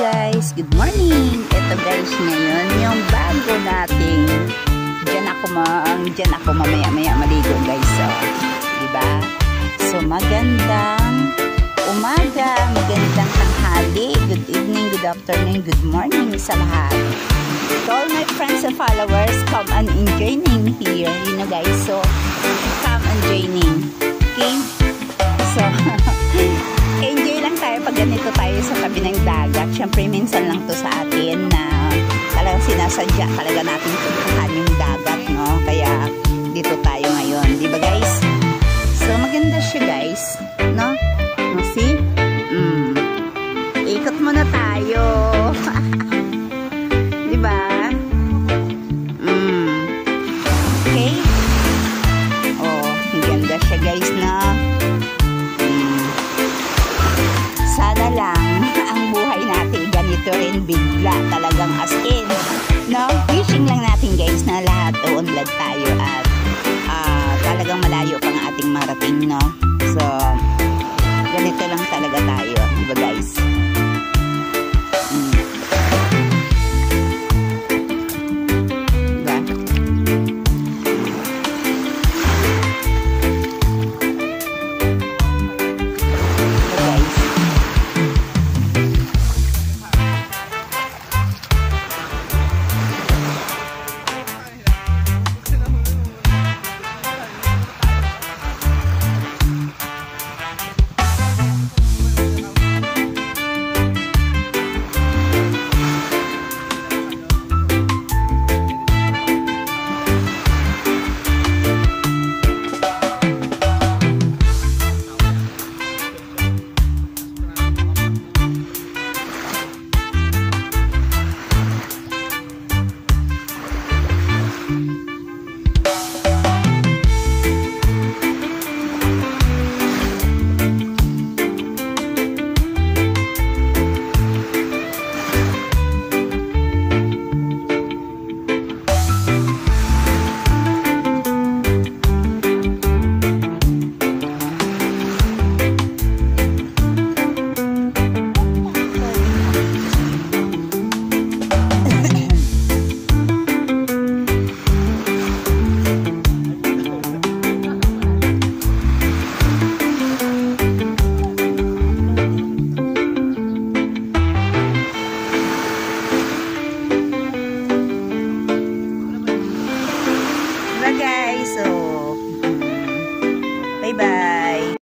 guys, good morning. Ito guys, ngayon yung bago nating diyan ako mamaya maligo guys. So, diba? So magandang umaga, magandang tanghali, good evening, good afternoon, good morning sa lahat. To all my friends and followers, come and joining here, you know guys. So come and joining, okay? So enjoy lang tayo pag ganito tayo sa tabi ng dagat. Syempre minsan lang to sa atin na talagang sinasadya talaga natin puntahan yung dagat, no? Kaya dito tayo ngayon, di ba guys? So maganda siya guys, no? See? Ikot muna tayo. Di ba? Okay? Oh, ganda siya guys, no? Sana lang ang buhay natin ganito rin bigla, talagang as